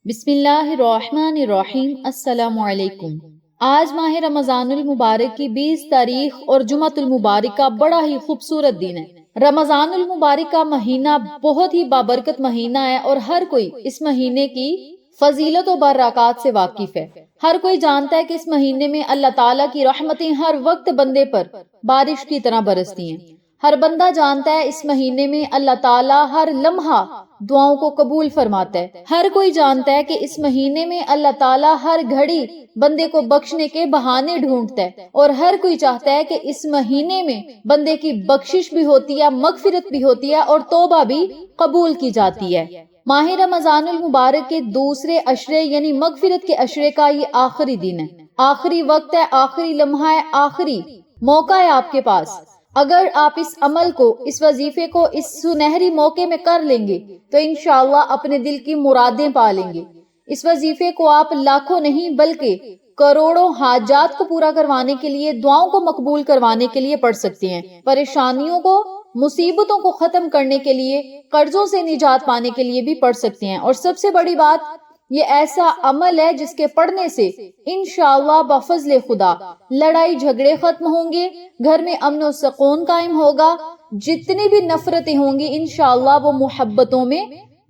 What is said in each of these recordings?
بسم اللہ الرحمن الرحیم۔ السلام علیکم۔ آج ماہ رمضان المبارک کی 20 تاریخ اور جمعۃ المبارک کا بڑا ہی خوبصورت دن ہے۔ رمضان المبارک کا مہینہ بہت ہی بابرکت مہینہ ہے اور ہر کوئی اس مہینے کی فضیلت و برکات سے واقف ہے۔ ہر کوئی جانتا ہے کہ اس مہینے میں اللہ تعالیٰ کی رحمتیں ہر وقت بندے پر بارش کی طرح برستی ہیں۔ ہر بندہ جانتا ہے اس مہینے میں اللہ تعالیٰ ہر لمحہ دعاؤں کو قبول فرماتا ہے۔ ہر کوئی جانتا ہے کہ اس مہینے میں اللہ تعالیٰ ہر گھڑی بندے کو بخشنے کے بہانے ڈھونڈتا ہے، اور ہر کوئی چاہتا ہے کہ اس مہینے میں بندے کی بخشش بھی ہوتی ہے، مغفرت بھی ہوتی ہے اور توبہ بھی قبول کی جاتی ہے۔ ماہ رمضان المبارک کے دوسرے عشرے یعنی مغفرت کے عشرے کا یہ آخری دن ہے، آخری وقت ہے، آخری لمحہ ہے، آخری موقع ہے آپ کے پاس۔ اگر آپ اس عمل کو، اس وظیفے کو اس سنہری موقع میں کر لیں گے تو انشاءاللہ اپنے دل کی مرادیں پا لیں گے۔ اس وظیفے کو آپ لاکھوں نہیں بلکہ کروڑوں حاجات کو پورا کروانے کے لیے، دعاؤں کو مقبول کروانے کے لیے پڑھ سکتے ہیں، پریشانیوں کو، مصیبتوں کو ختم کرنے کے لیے، قرضوں سے نجات پانے کے لیے بھی پڑھ سکتے ہیں۔ اور سب سے بڑی بات، یہ ایسا عمل ہے جس کے پڑھنے سے انشاءاللہ بفضل خدا لڑائی جھگڑے ختم ہوں گے، گھر میں امن و سکون قائم ہوگا، جتنی بھی نفرتیں ہوں گی انشاءاللہ وہ محبتوں میں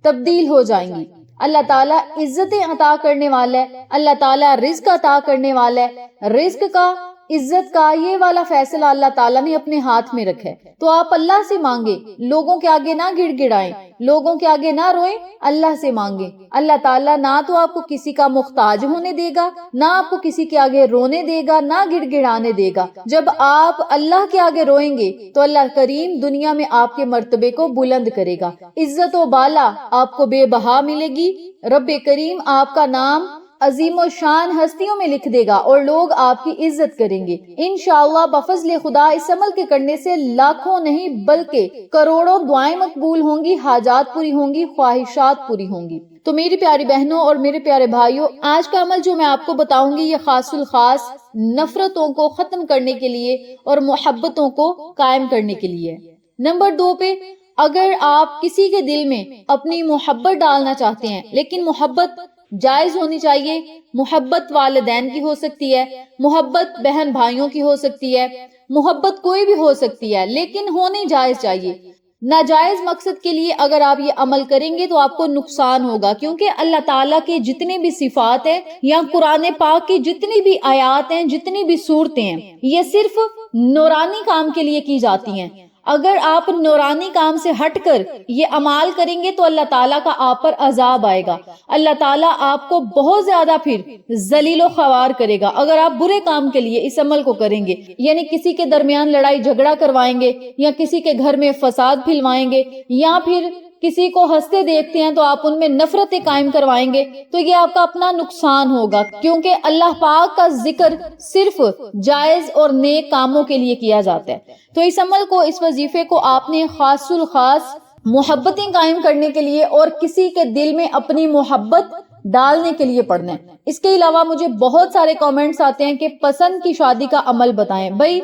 تبدیل ہو جائیں گی۔ اللہ تعالیٰ عزتیں عطا کرنے والا ہے، اللہ تعالیٰ رزق عطا کرنے والا ہے۔ رزق کا، عزت کا یہ والا فیصلہ اللہ تعالیٰ نے اپنے ہاتھ میں رکھا ہے، تو آپ اللہ سے مانگیں، لوگوں کے آگے نہ گڑ گڑائیں، لوگوں کے آگے نہ روئیں، اللہ سے مانگیں۔ اللہ تعالیٰ نہ تو آپ کو کسی کا محتاج ہونے دے گا، نہ آپ کو کسی کے آگے رونے دے گا، نہ گڑ گڑانے دے گا۔ جب آپ اللہ کے آگے روئیں گے تو اللہ کریم دنیا میں آپ کے مرتبے کو بلند کرے گا، عزت و بالا آپ کو بے بہا ملے گی۔ رب کریم آپ کا نام عظیم و شان ہستیوں میں لکھ دے گا اور لوگ آپ کی عزت کریں گے انشاءاللہ بفضل خدا۔ اس عمل کے کرنے سے لاکھوں نہیں بلکہ کروڑوں دعائیں مقبول ہوں گی، حاجات پوری ہوں گی، خواہشات پوری ہوں گی۔ تو میری پیاری بہنوں اور میرے پیارے بھائیوں، آج کا عمل جو میں آپ کو بتاؤں گی یہ خاص الخاص نفرتوں کو ختم کرنے کے لیے اور محبتوں کو قائم کرنے کے لیے۔ نمبر 2 پہ، اگر آپ کسی کے دل میں اپنی محبت ڈالنا چاہتے ہیں، لیکن محبت جائز ہونی چاہیے، محبت والدین کی ہو سکتی ہے، محبت بہن بھائیوں کی ہو سکتی ہے، محبت کوئی بھی ہو سکتی ہے، لیکن ہونی جائز چاہیے۔ ناجائز مقصد کے لیے اگر آپ یہ عمل کریں گے تو آپ کو نقصان ہوگا، کیونکہ اللہ تعالیٰ کے جتنے بھی صفات ہیں یا قرآن پاک کی جتنی بھی آیات ہیں، جتنی بھی صورتیں ہیں، یہ صرف نورانی کام کے لیے کی جاتی ہیں۔ اگر آپ نورانی کام سے ہٹ کر یہ اعمال کریں گے تو اللہ تعالیٰ کا آپ پر عذاب آئے گا، اللہ تعالیٰ آپ کو بہت زیادہ پھر ذلیل و خوار کرے گا اگر آپ برے کام کے لیے اس عمل کو کریں گے، یعنی کسی کے درمیان لڑائی جھگڑا کروائیں گے، یا کسی کے گھر میں فساد پھیلوائیں گے، یا پھر کسی کو ہنستے دیکھتے ہیں تو آپ ان میں نفرتیں قائم کروائیں گے، تو یہ آپ کا اپنا نقصان ہوگا، کیونکہ اللہ پاک کا ذکر صرف جائز اور نیک کاموں کے لیے کیا جاتا ہے۔ تو اس عمل کو، اس وظیفے کو آپ نے خاص الخاص محبتیں قائم کرنے کے لیے اور کسی کے دل میں اپنی محبت ڈالنے کے لیے پڑھنا ہے۔ اس کے علاوہ مجھے بہت سارے کامنٹس آتے ہیں کہ پسند کی شادی کا عمل بتائیں۔ بھائی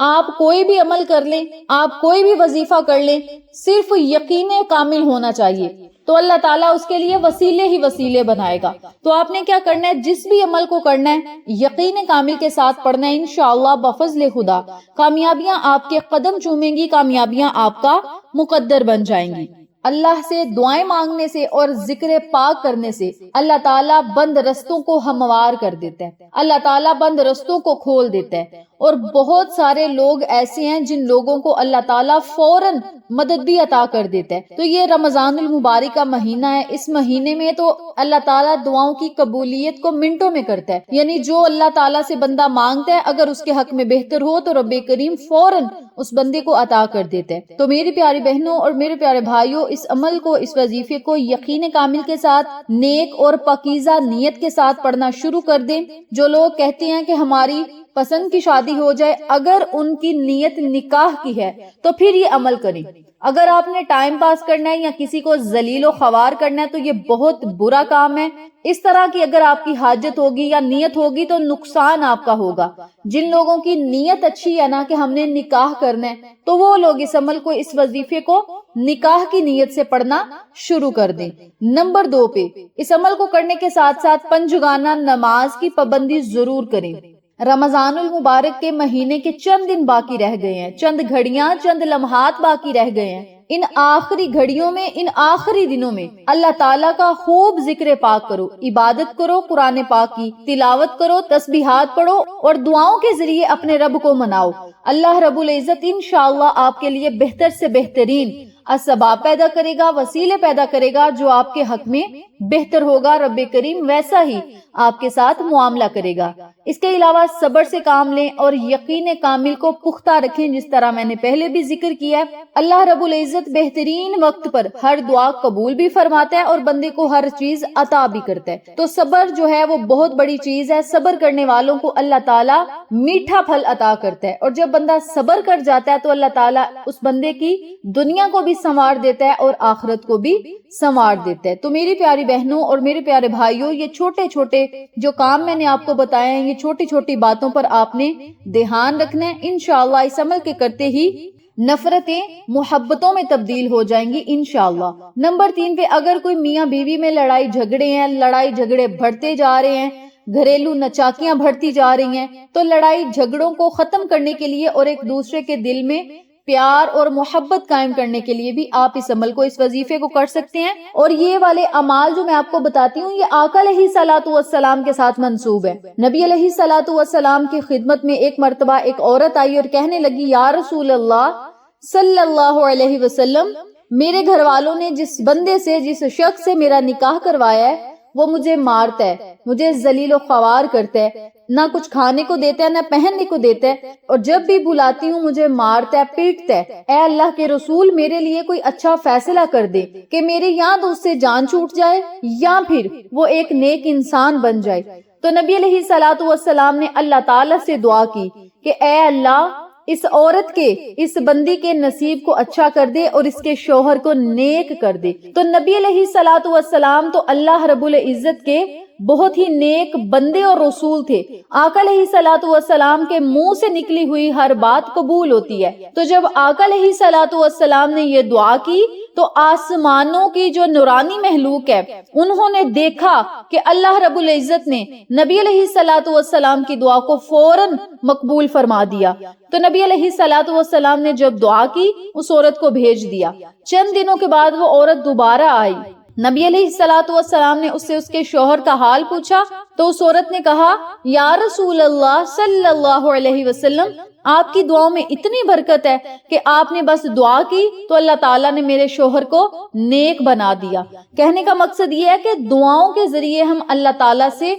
آپ کوئی بھی عمل کر لیں، آپ کوئی بھی وظیفہ کر لیں، صرف یقین کامل ہونا چاہیے، تو اللہ تعالیٰ اس کے لیے وسیلے ہی وسیلے بنائے گا۔ تو آپ نے کیا کرنا ہے، جس بھی عمل کو کرنا ہے یقین کامل کے ساتھ پڑھنا ہے، انشاءاللہ بفضل خدا کامیابیاں آپ کے قدم چومیں گی، کامیابیاں آپ کا مقدر بن جائیں گی۔ اللہ سے دعائیں مانگنے سے اور ذکر پاک کرنے سے اللہ تعالیٰ بند رستوں کو ہموار کر دیتا ہے، اللہ تعالیٰ بند رستوں کو کھول دیتا ہے، اور بہت سارے لوگ ایسے ہیں جن لوگوں کو اللہ تعالیٰ فوراً مدد بھی عطا کر دیتا ہے۔ تو یہ رمضان المبارک کا مہینہ ہے، اس مہینے میں تو اللہ تعالیٰ دعاؤں کی قبولیت کو منٹوں میں کرتا ہے، یعنی جو اللہ تعالیٰ سے بندہ مانگتا ہے اگر اس کے حق میں بہتر ہو تو رب کریم فوراً اس بندے کو عطا کر دیتا ہے۔ تو میری پیاری بہنوں اور میرے پیارے بھائیوں، اس عمل کو، اس وظیفے کو یقین کامل کے ساتھ، نیک اور پاکیزہ نیت کے ساتھ پڑھنا شروع کر دیں۔ جو لوگ کہتے ہیں کہ ہماری پسند کی شادی ہو جائے، اگر ان کی نیت نکاح کی ہے تو پھر یہ عمل کریں۔ اگر آپ نے ٹائم پاس کرنا ہے یا کسی کو ذلیل و خوار کرنا ہے تو یہ بہت برا کام ہے، اس طرح کی اگر آپ کی حاجت ہوگی یا نیت ہوگی تو نقصان آپ کا ہوگا۔ جن لوگوں کی نیت اچھی ہے نا کہ ہم نے نکاح کرنا ہے، تو وہ لوگ اس عمل کو، اس وظیفے کو نکاح کی نیت سے پڑھنا شروع کر دیں۔ نمبر 2 پہ اس عمل کو کرنے کے ساتھ ساتھ پنجگانہ نماز کی پابندی ضرور کریں۔ رمضان المبارک کے مہینے کے چند دن باقی رہ گئے ہیں، چند گھڑیاں، چند لمحات باقی رہ گئے ہیں۔ ان آخری گھڑیوں میں، ان آخری دنوں میں اللہ تعالیٰ کا خوب ذکر پاک کرو، عبادت کرو، قرآن پاک کی تلاوت کرو، تسبیحات پڑھو اور دعاؤں کے ذریعے اپنے رب کو مناؤ۔ اللہ رب العزت انشاءاللہ آپ کے لیے بہتر سے بہترین اسباب پیدا کرے گا، وسیلے پیدا کرے گا جو آپ کے حق میں بہتر ہوگا۔ رب کریم ویسا ہی آپ کے ساتھ معاملہ کرے گا۔ اس کے علاوہ صبر سے کام لیں اور یقین کامل کو پختہ رکھیں، جس طرح میں نے پہلے بھی ذکر کیا ہے۔ اللہ رب العزت بہترین وقت پر ہر دعا قبول بھی فرماتا ہے اور بندے کو ہر چیز عطا بھی کرتا ہے۔ تو صبر جو ہے وہ بہت بڑی چیز ہے۔ صبر کرنے والوں کو اللہ تعالیٰ میٹھا پھل عطا کرتا ہے، اور جب بندہ صبر کر جاتا ہے تو اللہ تعالیٰ اس بندے کی دنیا کو بھی سنوار دیتا ہے اور آخرت کو بھی سنوار دیتا ہے۔ تو میری پیاری بہنوں اور میرے پیارے بھائیوں، یہ چھوٹے چھوٹے جو کام میں نے آپ کو بتایا ہیں، یہ چھوٹی چھوٹی باتوں پر آپ نے دھیان رکھنا ہے۔ انشاءاللہ اس عمل کے کرتے ہی نفرتیں محبتوں میں تبدیل ہو جائیں گی انشاءاللہ۔ نمبر 3 پہ اگر کوئی میاں بیوی میں لڑائی جھگڑے ہیں، لڑائی جھگڑے بڑھتے جا رہے ہیں، گھریلو نچاکیاں بڑھتی جا رہی ہیں، تو لڑائی جھگڑوں کو ختم کرنے کے لیے اور ایک دوسرے کے دل میں پیار اور محبت قائم کرنے کے لیے بھی آپ اس عمل کو، اس وظیفے کو کر سکتے ہیں۔ اور یہ والے اعمال جو میں آپ کو بتاتی ہوں، یہ آقا علیہ الصلوۃ والسلام کے ساتھ منسوب ہے۔ نبی علیہ الصلوۃ والسلام کی خدمت میں ایک مرتبہ ایک عورت آئی اور کہنے لگی، یا رسول اللہ صلی اللہ علیہ وسلم، میرے گھر والوں نے جس بندے سے، جس شخص سے میرا نکاح کروایا ہے، وہ مجھے مارتا ہے، مجھے ذلیل و خوار کرتا ہے، نہ کچھ کھانے کو دیتا ہے، نہ پہننے کو دیتا ہے، اور جب بھی بلاتی ہوں مجھے مارتا ہے، پیٹتا ہے۔ اے اللہ کے رسول، میرے لیے کوئی اچھا فیصلہ کر دے کہ میرے یا تو اس سے جان چھوٹ جائے یا پھر وہ ایک نیک انسان بن جائے۔ تو نبی علیہ الصلوۃ والسلام نے اللہ تعالیٰ سے دعا کی کہ اے اللہ، اس عورت کے، اس بندی کے نصیب کو اچھا کر دے اور اس کے شوہر کو نیک کر دے۔ تو نبی علیہ الصلوۃ والسلام تو اللہ رب العزت کے بہت ہی نیک بندے اور رسول تھے۔ آقا علیہ الصلوۃ والسلام کے منہ سے نکلی ہوئی ہر بات قبول ہوتی ہے۔ تو جب آقا علیہ الصلوۃ والسلام نے یہ دعا کی تو آسمانوں کی جو نورانی مخلوق ہے، انہوں نے دیکھا کہ اللہ رب العزت نے نبی علیہ الصلوۃ والسلام کی دعا کو فوراً مقبول فرما دیا۔ تو نبی علیہ الصلوۃ والسلام نے جب دعا کی، اس عورت کو بھیج دیا۔ چند دنوں کے بعد وہ عورت دوبارہ آئی۔ نبی علیہ الصلوۃ والسلام نے اس سے اس کے شوہر کا حال پوچھا تو اس عورت نے کہا، یا رسول اللہ صلی اللہ علیہ وسلم، آپ کی دعاؤں میں اتنی برکت ہے کہ آپ نے بس دعا کی تو اللہ تعالیٰ نے میرے شوہر کو نیک بنا دیا۔ کہنے کا مقصد یہ ہے کہ دعاؤں کے ذریعے ہم اللہ تعالیٰ سے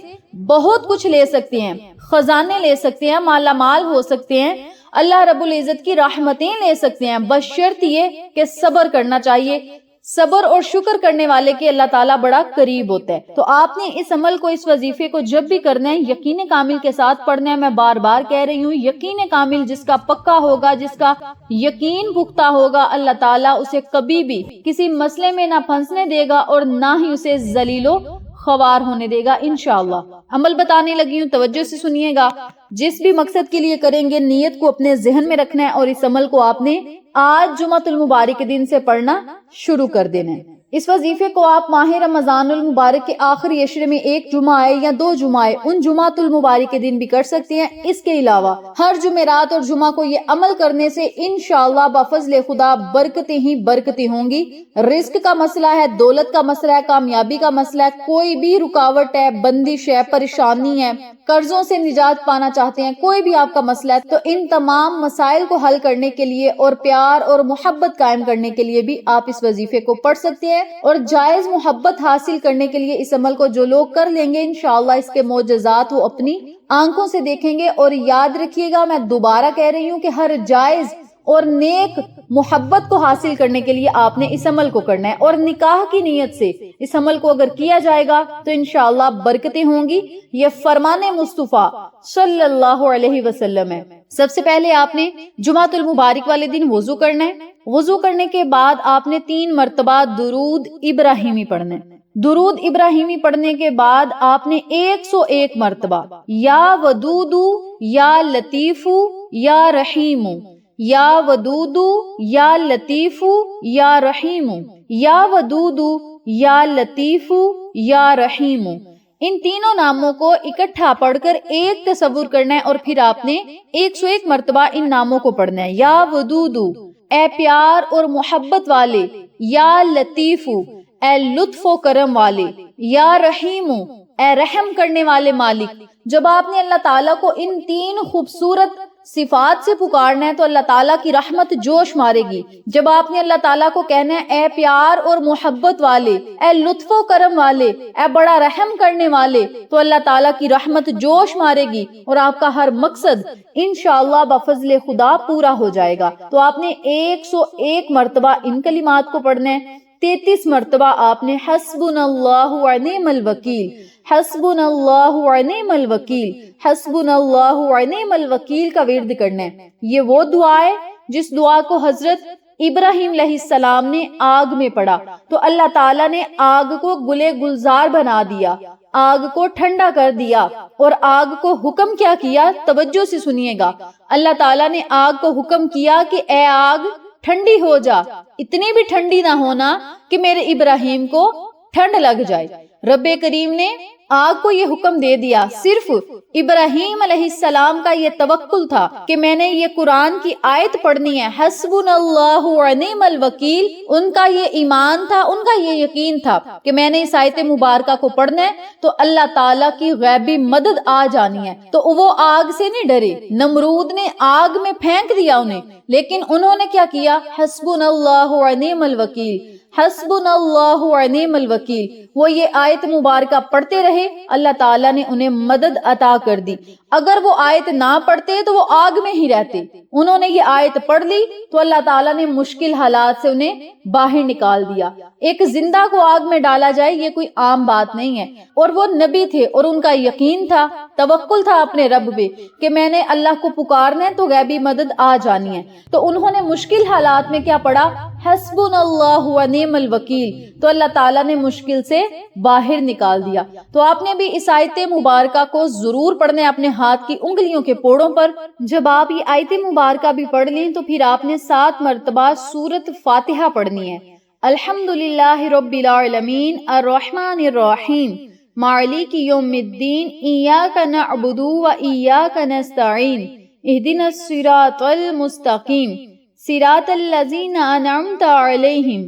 بہت کچھ لے سکتے ہیں، خزانے لے سکتے ہیں، مالا مال ہو سکتے ہیں، اللہ رب العزت کی رحمتیں لے سکتے ہیں، بس شرط یہ کہ صبر کرنا چاہیے۔ صبر اور شکر کرنے والے کے اللہ تعالیٰ بڑا قریب ہوتا ہے۔ تو آپ نے اس عمل کو، اس وظیفے کو جب بھی کرنا ہے، یقین کامل کے ساتھ پڑھنا ہے۔ میں بار بار کہہ رہی ہوں، یقین کامل جس کا پکا ہوگا، جس کا یقین پختہ ہوگا، اللہ تعالیٰ اسے کبھی بھی کسی مسئلے میں نہ پھنسنے دے گا اور نہ ہی اسے ذلیل و خوار ہونے دے گا انشاءاللہ۔ عمل بتانے لگی ہوں، توجہ سے سنیے گا۔ جس بھی مقصد کے لیے کریں گے، نیت کو اپنے ذہن میں رکھنا ہے اور اس عمل کو آپ نے آج جمعۃ المبارک کے دن سے پڑھنا شروع کر دینا ہے۔ اس وظیفے کو آپ ماہ رمضان المبارک کے آخری عشرے میں ایک جمعہ آئے یا 2 جمعہ آئے، ان جمعۃ المبارک کے دن بھی کر سکتے ہیں۔ اس کے علاوہ ہر جمعرات اور جمعہ کو یہ عمل کرنے سے انشاءاللہ بفضل خدا برکتیں ہی برکتیں ہوں گی۔ رزق کا مسئلہ ہے، دولت کا مسئلہ ہے، کامیابی کا مسئلہ ہے، کوئی بھی رکاوٹ ہے، بندش ہے، پریشانی ہے، قرضوں سے نجات پانا چاہتے ہیں، کوئی بھی آپ کا مسئلہ ہے، تو ان تمام مسائل کو حل کرنے کے لیے اور پیار اور محبت قائم کرنے کے لیے بھی آپ اس وظیفے کو پڑھ سکتے ہیں۔ اور جائز محبت حاصل کرنے کے لیے اس عمل کو جو لوگ کر لیں گے، انشاءاللہ اس کے معجزات وہ اپنی آنکھوں سے دیکھیں گے۔ اور یاد رکھیے گا، میں دوبارہ کہہ رہی ہوں کہ ہر جائز اور نیک محبت کو حاصل کرنے کے لیے آپ نے اس عمل کو کرنا ہے، اور نکاح کی نیت سے اس عمل کو اگر کیا جائے گا تو انشاءاللہ برکتیں ہوں گی۔ یہ فرمان مصطفیٰ صلی اللہ علیہ وسلم ہے۔ سب سے پہلے آپ نے جمعۃ المبارک والے دن وضو کرنا ہے۔ وضو کرنے کے بعد آپ نے 3 مرتبہ درود ابراہیمی پڑھنا ہے۔ درود ابراہیمی پڑھنے کے بعد آپ نے 101 مرتبہ یا ودودو یا لطیفو یا رحیمو، یا ودودو یا لطیفو یا رحیمو، یا ودودو یا لطیفو یا رحیمو، ان تینوں ناموں کو اکٹھا پڑھ کر ایک تصور کرنا ہے اور پھر آپ نے 101 مرتبہ ان ناموں کو پڑھنا ہے۔ یا ودودو اے پیار اور محبت والے، یا لطیفو اے لطف و کرم والے، یا رحیمو اے رحم کرنے والے مالک۔ جب آپ نے اللہ تعالیٰ کو ان تین خوبصورت صفات سے پکارنا ہے تو اللہ تعالیٰ کی رحمت جوش مارے گی۔ جب آپ نے اللہ تعالیٰ کو کہنا ہے اے پیار اور محبت والے، اے لطف و کرم والے، اے بڑا رحم کرنے والے، تو اللہ تعالیٰ کی رحمت جوش مارے گی اور آپ کا ہر مقصد انشاءاللہ بفضل خدا پورا ہو جائے گا۔ تو آپ نے 101 مرتبہ ان کلمات کو پڑھنا ہے، 33 مرتبہ آپ نے حسبنا اللہ و نعم الوکیل، حسبنا اللہ و نعم الوکیل، حسبنا اللہ و نعم الوکیل کا ورد کرنا ہے۔ یہ وہ دعا ہے جس دعا کو حضرت ابراہیم علیہ السلام نے آگ میں پڑھا تو اللہ تعالیٰ نے آگ کو گلے گلزار بنا دیا، آگ کو ٹھنڈا کر دیا، اور آگ کو حکم کیا کیا، توجہ سے سنیے گا۔ اللہ تعالیٰ نے آگ کو حکم کیا کہ اے آگ ٹھنڈی ہو جا، اتنی بھی ٹھنڈی نہ ہونا کہ میرے ابراہیم کو ٹھنڈ لگ جائے۔ رب کریم نے آگ کو یہ حکم دے دیا، صرف ابراہیم علیہ السلام کا یہ توکل تھا کہ میں نے یہ قرآن کی آیت پڑھنی ہے، حسبنا اللہ و نعم الوکیل، ان کا یہ ایمان تھا، ان کا یہ یقین تھا کہ میں نے اس آیت مبارکہ کو پڑھنا ہے تو اللہ تعالیٰ کی غیبی مدد آ جانی ہے۔ تو وہ آگ سے نہیں ڈرے، نمرود نے آگ میں پھینک دیا انہیں، لیکن انہوں نے کیا کیا، حسبنا اللہ و نعم الوکیل، حسبنا اللہ و نعم الوکیل، وہ یہ آیت مبارکہ پڑھتے رہے، اللہ تعالیٰ نے انہیں مدد عطا کر دی۔ اگر وہ آیت نہ پڑھتے تو وہ آگ میں ہی رہتے، انہوں نے یہ آیت پڑھ لی تو اللہ تعالیٰ نے مشکل حالات سے انہیں باہر نکال دیا۔ ایک زندہ کو آگ میں ڈالا جائے یہ کوئی عام بات نہیں ہے، اور وہ نبی تھے اور ان کا یقین تھا، توکل تھا اپنے رب پہ کہ میں نے اللہ کو پکارنا ہے تو غیبی مدد آ جانی ہے۔ تو انہوں نے مشکل حالات میں کیا پڑھا، حسبنا اللہ و نعم الوکیل، تو اللہ تعالیٰ نے مشکل سے باہر نکال دیا۔ تو آپ نے بھی اس آیت مبارکہ کو ضرور پڑھنا ہے اپنے ہاتھ کی انگلیوں کے پوڑوں پر۔ جب آپ یہ آیت مبارکہ بھی پڑھ لیں تو پھر آپ نے 7 مرتبہ سورۃ فاتحہ پڑھنی ہے۔ الحمدللہ رب العالمین الرحمن الرحیم مالک یوم الدین ایاک نعبد و ایاک نستعین اہدنا الصراط المستقیم صراط الذین انعمت علیہم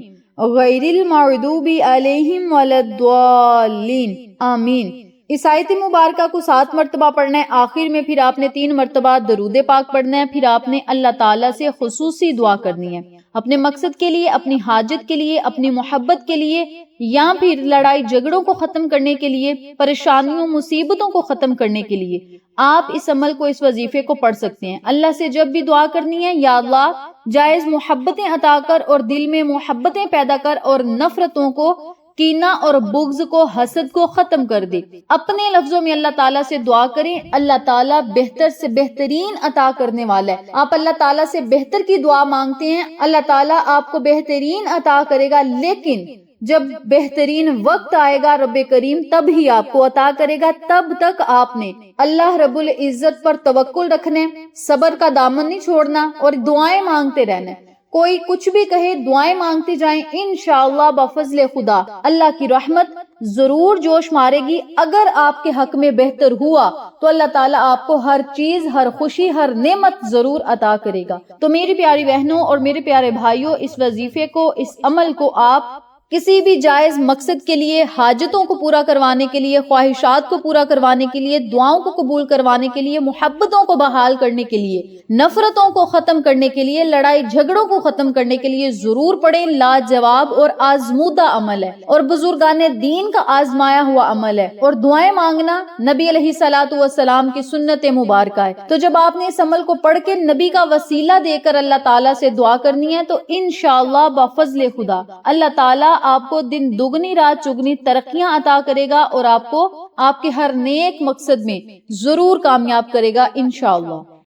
غیر المغضوب علیہم ولا الضالین آمین۔ اس آیت مبارکہ کو 7 مرتبہ پڑھنا ہے، آخر میں پھر آپ نے 3 مرتبہ درود پاک پڑھنا ہے، پھر آپ نے اللہ تعالیٰ سے خصوصی دعا کرنی ہے، اپنے مقصد کے لیے، اپنی حاجت کے لیے، اپنی محبت کے لیے، یا پھر لڑائی جھگڑوں کو ختم کرنے کے لیے، پریشانیوں مصیبتوں کو ختم کرنے کے لیے۔ آپ اس عمل کو، اس وظیفے کو پڑھ سکتے ہیں۔ اللہ سے جب بھی دعا کرنی ہے، یا اللہ جائز محبتیں عطا کر اور دل میں محبتیں پیدا کر اور نفرتوں کو، کینہ اور بغض کو، حسد کو ختم کر دے۔ اپنے لفظوں میں اللہ تعالیٰ سے دعا کریں، اللہ تعالیٰ بہتر سے بہترین عطا کرنے والا ہے۔ آپ اللہ تعالیٰ سے بہتر کی دعا مانگتے ہیں، اللہ تعالیٰ آپ کو بہترین عطا کرے گا، لیکن جب بہترین وقت آئے گا رب کریم تب ہی آپ کو عطا کرے گا۔ تب تک آپ نے اللہ رب العزت پر توکل رکھنا ہے، صبر کا دامن نہیں چھوڑنا اور دعائیں مانگتے رہنا ہے۔ کوئی کچھ بھی کہے، دعائیں مانگتے جائیں، انشاءاللہ بفضل خدا اللہ کی رحمت ضرور جوش مارے گی۔ اگر آپ کے حق میں بہتر ہوا تو اللہ تعالیٰ آپ کو ہر چیز، ہر خوشی، ہر نعمت ضرور عطا کرے گا۔ تو میری پیاری بہنوں اور میرے پیارے بھائیوں، اس وظیفے کو، اس عمل کو آپ کسی بھی جائز مقصد کے لیے، حاجتوں کو پورا کروانے کے لیے، خواہشات کو پورا کروانے کے لیے، دعاؤں کو قبول کروانے کے لیے، محبتوں کو بحال کرنے کے لیے، نفرتوں کو ختم کرنے کے لیے، لڑائی جھگڑوں کو ختم کرنے کے لیے ضرور پڑھیں۔ لاجواب اور آزمودہ عمل ہے اور بزرگان دین کا آزمایا ہوا عمل ہے، اور دعائیں مانگنا نبی علیہ الصلوۃ والسلام کی سنت مبارکہ ہے۔ تو جب آپ نے اس عمل کو پڑھ کے نبی کا وسیلہ دے کر اللہ تعالیٰ سے دعا کرنی ہے تو انشاءاللہ بفضل خدا اللہ تعالیٰ آپ کو دن دگنی رات چگنی ترقیاں عطا کرے گا اور آپ کو آپ کے ہر نیک مقصد میں ضرور کامیاب کرے گا انشاءاللہ۔